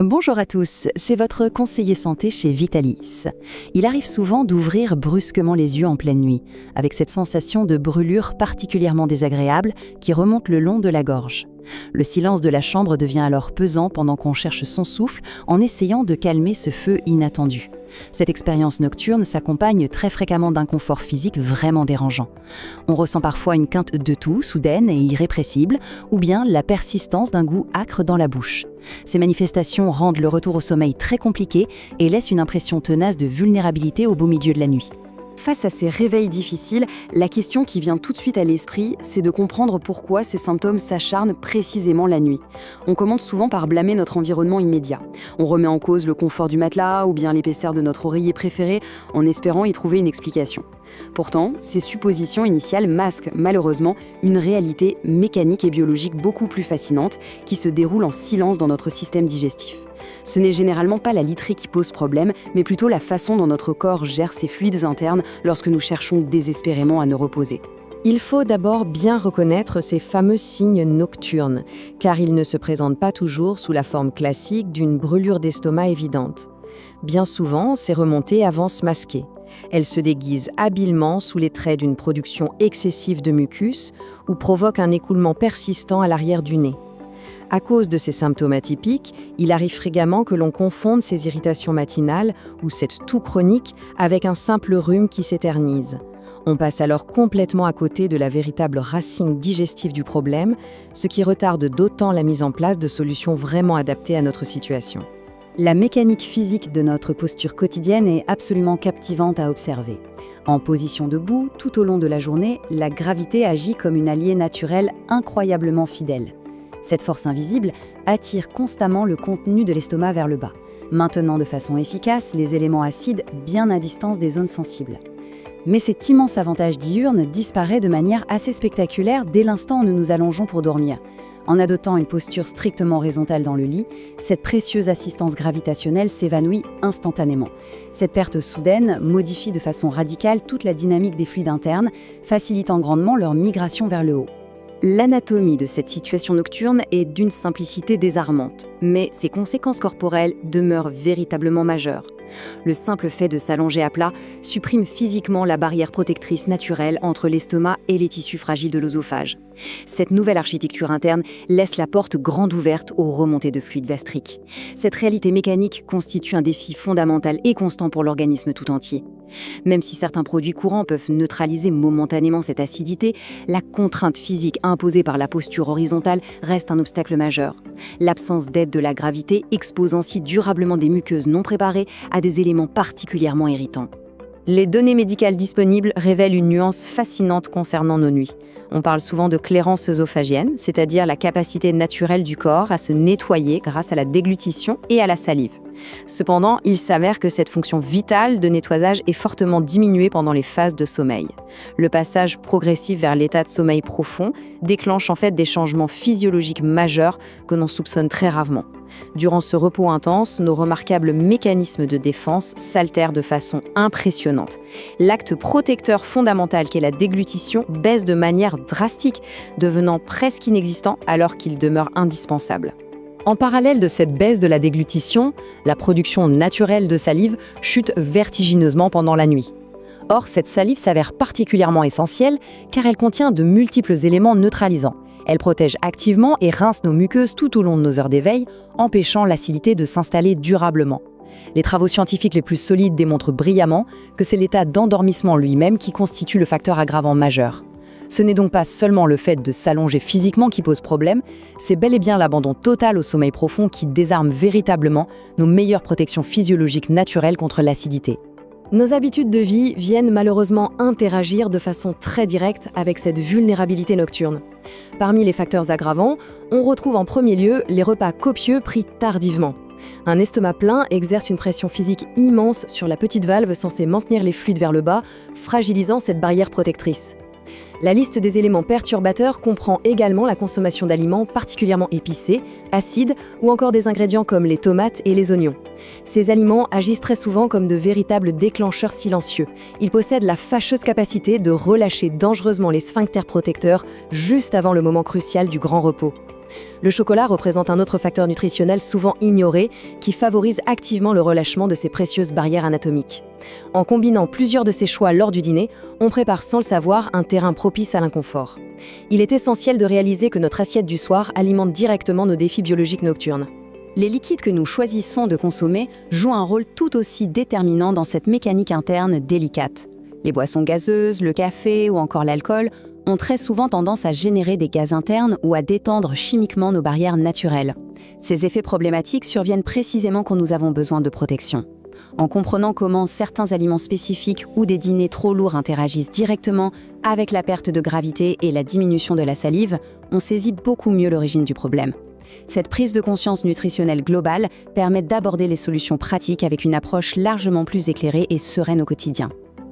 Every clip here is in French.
Bonjour à tous, c'est votre conseiller santé chez Vitalis. Il arrive souvent d'ouvrir brusquement les yeux en pleine nuit, avec cette sensation de brûlure particulièrement désagréable qui remonte le long de la gorge. Le silence de la chambre devient alors pesant pendant qu'on cherche son souffle en essayant de calmer ce feu inattendu. Cette expérience nocturne s'accompagne très fréquemment d'inconfort physique vraiment dérangeant. On ressent parfois une quinte de toux soudaine et irrépressible, ou bien la persistance d'un goût âcre dans la bouche. Ces manifestations rendent le retour au sommeil très compliqué et laissent une impression tenace de vulnérabilité au beau milieu de la nuit. Face à ces réveils difficiles, la question qui vient tout de suite à l'esprit, c'est de comprendre pourquoi ces symptômes s'acharnent précisément la nuit. On commence souvent par blâmer notre environnement immédiat. On remet en cause le confort du matelas ou bien l'épaisseur de notre oreiller préféré en espérant y trouver une explication. Pourtant, ces suppositions initiales masquent malheureusement une réalité mécanique et biologique beaucoup plus fascinante qui se déroule en silence dans notre système digestif. Ce n'est généralement pas la literie qui pose problème, mais plutôt la façon dont notre corps gère ses fluides internes lorsque nous cherchons désespérément à nous reposer. Il faut d'abord bien reconnaître ces fameux signes nocturnes, car ils ne se présentent pas toujours sous la forme classique d'une brûlure d'estomac évidente. Bien souvent, ces remontées avancent masquées. Elles se déguisent habilement sous les traits d'une production excessive de mucus ou provoquent un écoulement persistant à l'arrière du nez. À cause de ces symptômes atypiques, il arrive fréquemment que l'on confonde ces irritations matinales ou cette toux chronique avec un simple rhume qui s'éternise. On passe alors complètement à côté de la véritable racine digestive du problème, ce qui retarde d'autant la mise en place de solutions vraiment adaptées à notre situation. La mécanique physique de notre posture quotidienne est absolument captivante à observer. En position debout, tout au long de la journée, la gravité agit comme une alliée naturelle incroyablement fidèle. Cette force invisible attire constamment le contenu de l'estomac vers le bas, maintenant de façon efficace les éléments acides bien à distance des zones sensibles. Mais cet immense avantage diurne disparaît de manière assez spectaculaire dès l'instant où nous nous allongeons pour dormir. En adoptant une posture strictement horizontale dans le lit, cette précieuse assistance gravitationnelle s'évanouit instantanément. Cette perte soudaine modifie de façon radicale toute la dynamique des fluides internes, facilitant grandement leur migration vers le haut. L'anatomie de cette situation nocturne est d'une simplicité désarmante, mais ses conséquences corporelles demeurent véritablement majeures. Le simple fait de s'allonger à plat supprime physiquement la barrière protectrice naturelle entre l'estomac et les tissus fragiles de l'œsophage. Cette nouvelle architecture interne laisse la porte grande ouverte aux remontées de fluide gastrique. Cette réalité mécanique constitue un défi fondamental et constant pour l'organisme tout entier. Même si certains produits courants peuvent neutraliser momentanément cette acidité, la contrainte physique imposée par la posture horizontale reste un obstacle majeur. L'absence d'aide de la gravité expose ainsi durablement des muqueuses non préparées à des éléments particulièrement irritants. Les données médicales disponibles révèlent une nuance fascinante concernant nos nuits. On parle souvent de clairance œsophagienne, c'est-à-dire la capacité naturelle du corps à se nettoyer grâce à la déglutition et à la salive. Cependant, il s'avère que cette fonction vitale de nettoyage est fortement diminuée pendant les phases de sommeil. Le passage progressif vers l'état de sommeil profond déclenche en fait des changements physiologiques majeurs que l'on soupçonne très rarement. Durant ce repos intense, nos remarquables mécanismes de défense s'altèrent de façon impressionnante. L'acte protecteur fondamental qu'est la déglutition baisse de manière drastique, devenant presque inexistant alors qu'il demeure indispensable. En parallèle de cette baisse de la déglutition, la production naturelle de salive chute vertigineusement pendant la nuit. Or, cette salive s'avère particulièrement essentielle car elle contient de multiples éléments neutralisants. Elle protège activement et rince nos muqueuses tout au long de nos heures d'éveil, empêchant l'acidité de s'installer durablement. Les travaux scientifiques les plus solides démontrent brillamment que c'est l'état d'endormissement lui-même qui constitue le facteur aggravant majeur. Ce n'est donc pas seulement le fait de s'allonger physiquement qui pose problème, c'est bel et bien l'abandon total au sommeil profond qui désarme véritablement nos meilleures protections physiologiques naturelles contre l'acidité. Nos habitudes de vie viennent malheureusement interagir de façon très directe avec cette vulnérabilité nocturne. Parmi les facteurs aggravants, on retrouve en premier lieu les repas copieux pris tardivement. Un estomac plein exerce une pression physique immense sur la petite valve censée maintenir les fluides vers le bas, fragilisant cette barrière protectrice. La liste des éléments perturbateurs comprend également la consommation d'aliments particulièrement épicés, acides ou encore des ingrédients comme les tomates et les oignons. Ces aliments agissent très souvent comme de véritables déclencheurs silencieux. Ils possèdent la fâcheuse capacité de relâcher dangereusement les sphincters protecteurs juste avant le moment crucial du grand repos. Le chocolat représente un autre facteur nutritionnel souvent ignoré qui favorise activement le relâchement de ces précieuses barrières anatomiques. En combinant plusieurs de ces choix lors du dîner, on prépare sans le savoir un terrain propice à l'inconfort. Il est essentiel de réaliser que notre assiette du soir alimente directement nos défis biologiques nocturnes. Les liquides que nous choisissons de consommer jouent un rôle tout aussi déterminant dans cette mécanique interne délicate. Les boissons gazeuses, le café ou encore l'alcool ont très souvent tendance à générer des gaz internes ou à détendre chimiquement nos barrières naturelles. Ces effets problématiques surviennent précisément quand nous avons besoin de protection. En comprenant comment certains aliments spécifiques ou des dîners trop lourds interagissent directement avec la perte de gravité et la diminution de la salive, on saisit beaucoup mieux l'origine du problème. Cette prise de conscience nutritionnelle globale permet d'aborder les solutions pratiques avec une approche largement plus éclairée et sereine au quotidien.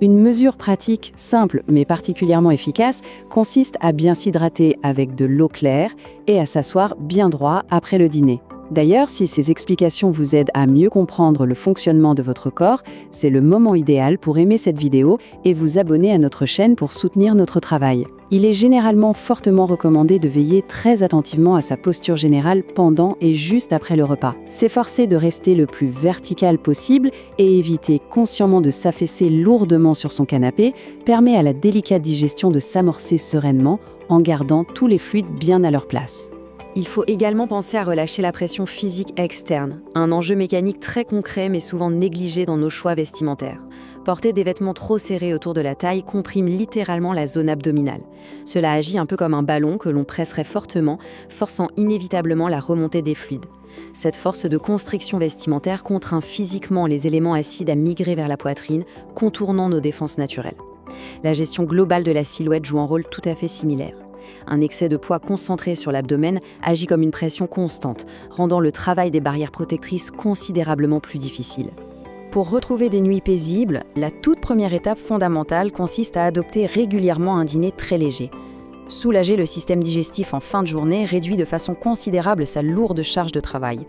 Une mesure pratique, simple mais particulièrement efficace, consiste à bien s'hydrater avec de l'eau claire et à s'asseoir bien droit après le dîner. D'ailleurs, si ces explications vous aident à mieux comprendre le fonctionnement de votre corps, c'est le moment idéal pour aimer cette vidéo et vous abonner à notre chaîne pour soutenir notre travail. Il est généralement fortement recommandé de veiller très attentivement à sa posture générale pendant et juste après le repas. S'efforcer de rester le plus vertical possible et éviter consciemment de s'affaisser lourdement sur son canapé permet à la délicate digestion de s'amorcer sereinement en gardant tous les fluides bien à leur place. Il faut également penser à relâcher la pression physique externe, un enjeu mécanique très concret mais souvent négligé dans nos choix vestimentaires. Porter des vêtements trop serrés autour de la taille comprime littéralement la zone abdominale. Cela agit un peu comme un ballon que l'on presserait fortement, forçant inévitablement la remontée des fluides. Cette force de constriction vestimentaire contraint physiquement les éléments acides à migrer vers la poitrine, contournant nos défenses naturelles. La gestion globale de la silhouette joue un rôle tout à fait similaire. Un excès de poids concentré sur l'abdomen agit comme une pression constante, rendant le travail des barrières protectrices considérablement plus difficile. Pour retrouver des nuits paisibles, la toute première étape fondamentale consiste à adopter régulièrement un dîner très léger. Soulager le système digestif en fin de journée réduit de façon considérable sa lourde charge de travail.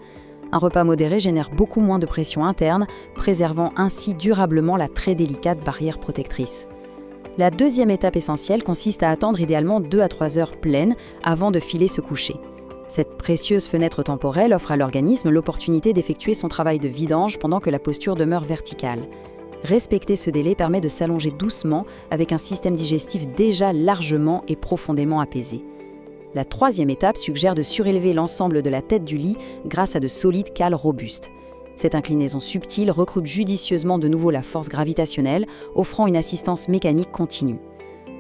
Un repas modéré génère beaucoup moins de pression interne, préservant ainsi durablement la très délicate barrière protectrice. La deuxième étape essentielle consiste à attendre idéalement 2 à 3 heures pleines avant de filer se coucher. Cette précieuse fenêtre temporelle offre à l'organisme l'opportunité d'effectuer son travail de vidange pendant que la posture demeure verticale. Respecter ce délai permet de s'allonger doucement avec un système digestif déjà largement et profondément apaisé. La troisième étape suggère de surélever l'ensemble de la tête du lit grâce à de solides cales robustes. Cette inclinaison subtile recrute judicieusement de nouveau la force gravitationnelle, offrant une assistance mécanique continue.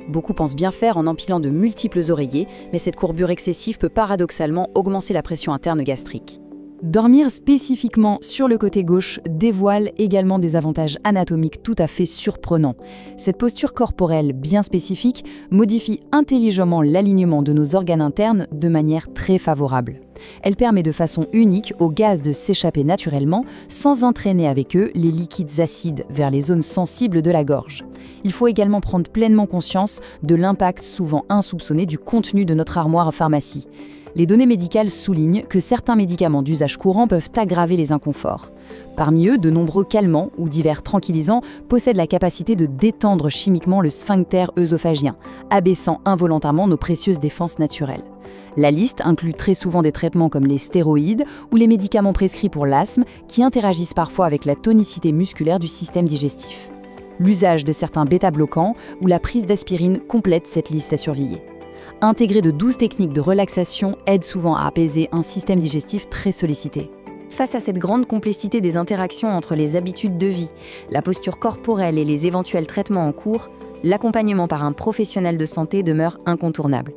Beaucoup pensent bien faire en empilant de multiples oreillers, mais cette courbure excessive peut paradoxalement augmenter la pression interne gastrique. Dormir spécifiquement sur le côté gauche dévoile également des avantages anatomiques tout à fait surprenants. Cette posture corporelle bien spécifique modifie intelligemment l'alignement de nos organes internes de manière très favorable. Elle permet de façon unique aux gaz de s'échapper naturellement sans entraîner avec eux les liquides acides vers les zones sensibles de la gorge. Il faut également prendre pleinement conscience de l'impact souvent insoupçonné du contenu de notre armoire à pharmacie. Les données médicales soulignent que certains médicaments d'usage courant peuvent aggraver les inconforts. Parmi eux, de nombreux calmants ou divers tranquillisants possèdent la capacité de détendre chimiquement le sphincter œsophagien, abaissant involontairement nos précieuses défenses naturelles. La liste inclut très souvent des traitements comme les stéroïdes ou les médicaments prescrits pour l'asthme qui interagissent parfois avec la tonicité musculaire du système digestif. L'usage de certains bêta-bloquants ou la prise d'aspirine complète cette liste à surveiller. Intégrer de douces techniques de relaxation aide souvent à apaiser un système digestif très sollicité. Face à cette grande complexité des interactions entre les habitudes de vie, la posture corporelle et les éventuels traitements en cours, l'accompagnement par un professionnel de santé demeure incontournable.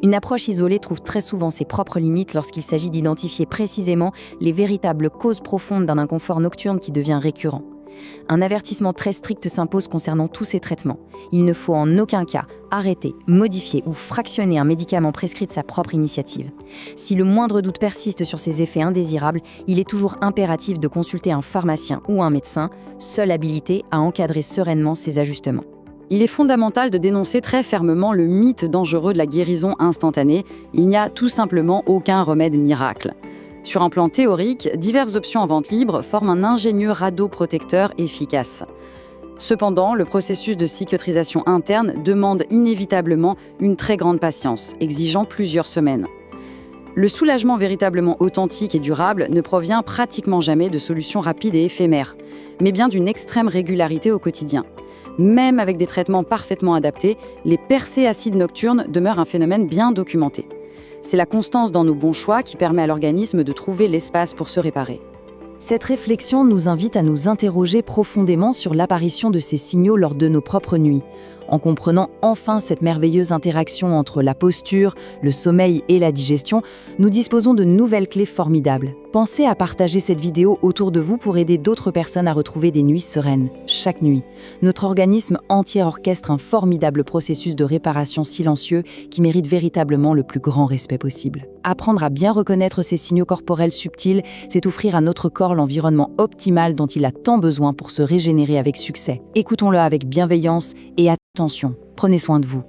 Une approche isolée trouve très souvent ses propres limites lorsqu'il s'agit d'identifier précisément les véritables causes profondes d'un inconfort nocturne qui devient récurrent. Un avertissement très strict s'impose concernant tous ces traitements. Il ne faut en aucun cas arrêter, modifier ou fractionner un médicament prescrit de sa propre initiative. Si le moindre doute persiste sur ses effets indésirables, il est toujours impératif de consulter un pharmacien ou un médecin, seul habilité à encadrer sereinement ces ajustements. Il est fondamental de dénoncer très fermement le mythe dangereux de la guérison instantanée. Il n'y a tout simplement aucun remède miracle. Sur un plan théorique, diverses options en vente libre forment un ingénieux radeau protecteur efficace. Cependant, le processus de cicatrisation interne demande inévitablement une très grande patience, exigeant plusieurs semaines. Le soulagement véritablement authentique et durable ne provient pratiquement jamais de solutions rapides et éphémères, mais bien d'une extrême régularité au quotidien. Même avec des traitements parfaitement adaptés, les percées acides nocturnes demeurent un phénomène bien documenté. C'est la constance dans nos bons choix qui permet à l'organisme de trouver l'espace pour se réparer. Cette réflexion nous invite à nous interroger profondément sur l'apparition de ces signaux lors de nos propres nuits. En comprenant enfin cette merveilleuse interaction entre la posture, le sommeil et la digestion, nous disposons de nouvelles clés formidables. Pensez à partager cette vidéo autour de vous pour aider d'autres personnes à retrouver des nuits sereines, chaque nuit. Notre organisme entier orchestre un formidable processus de réparation silencieux qui mérite véritablement le plus grand respect possible. Apprendre à bien reconnaître ces signaux corporels subtils, c'est offrir à notre corps l'environnement optimal dont il a tant besoin pour se régénérer avec succès. Écoutons-le avec bienveillance et attention, prenez soin de vous.